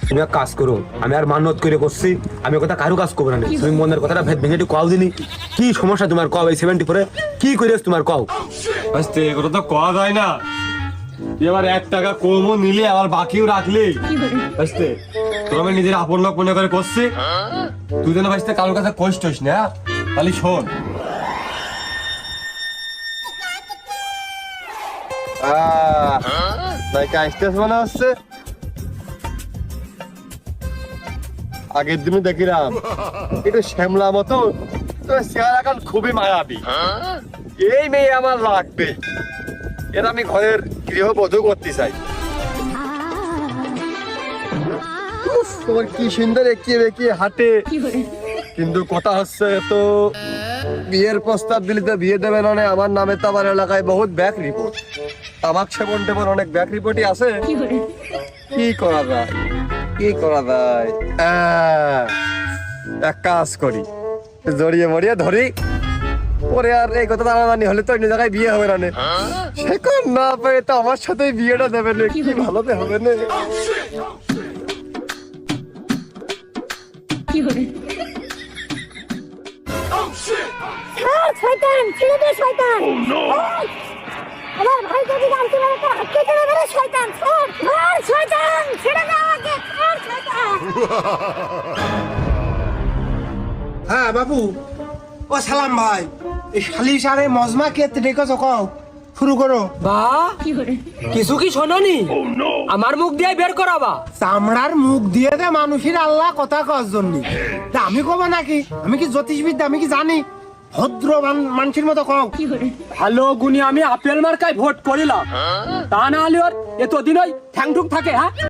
তুমি এক কাজ করো, আমি আর মানত করে করছি, আমি কথা কারো কাজ করবো না। তুমি মনের কথাটা ভেঙে একটু কও দিনি, কি সমস্যা তোমার কও? এই 74 কি করিস তোমার কও? আস্তে এগুলো তো কওয়া যায় না। এবার 1 টাকা কমও নিলে আবার বাকিও রাখলি আস্তে, তোর আমি নিজের আপন লোক মনে করে করছি। তুই যেন বাঁচতে কারোর কাছে কষ্ট হইস না। তাহলে শোন, মনে হচ্ছে আগের দিনও দেখিলাম একটু শ্যামলা মতো, তোর চেহারা এখন খুবই মায়াবী। এই মেয়ে আমার লাগবে, এর আমি ঘরের গৃহবধূ করতে চাই। উফ, তোমার কি সুন্দর একিয়ে বেঁকিয়ে হাঁটে। কিন্তু কথা হচ্ছে তো বিয়ের প্রস্তাব দিলে তো বিয়ে দেবে না। আমার নামে তো আমার এলাকায় বহুত ব্যাক রিপোর্ট, তামাক সেবন টেবন অনেক ব্যাক রিপোর্টই আছে। কি করা যায়, কি করা যায়? এক কাজ করি, জড়িয়ে মরিয়ে ধরি পরে। আর এই কথা জানাজানি হলে তো অন্য জায়গায় বিয়ে হবে না। সে কোন না পেয়ে তো আমার সাথে বিয়েটা দেবে না, কি ভালোতে হবে না। শয়তান, ছেড়ে দে শয়তান। আমার ভাই যদি জানতে পারে তো হাতকে ছেড়ে দে শয়তান। শয়তান, ছেড়ে দে আমাকে, শয়তান। হ্যাঁ বাবু, ও সালাম ভাই, এই শালিশ আর এই মজমা কে ডেকেছো কও, শুরু করো। বা কিছু কি শোনোনি? আমার মুখ দিয়ে বের করাবা? চামড়ার মুখ দিয়ে দে মানুষের আল্লাহ কথা কর জন্য। তা আমি কব নাকি? আমি কি জ্যোতিষবিদ্যা, আমি কি জানি? ভদ্র মানুষের মতো কও। ভালো গুণী আমি আপেল মার্কায় ভোট করিলাম, তা না হলে ওর এতদিন ওই ঠ্যাংঠুক থাকে। হ্যাঁ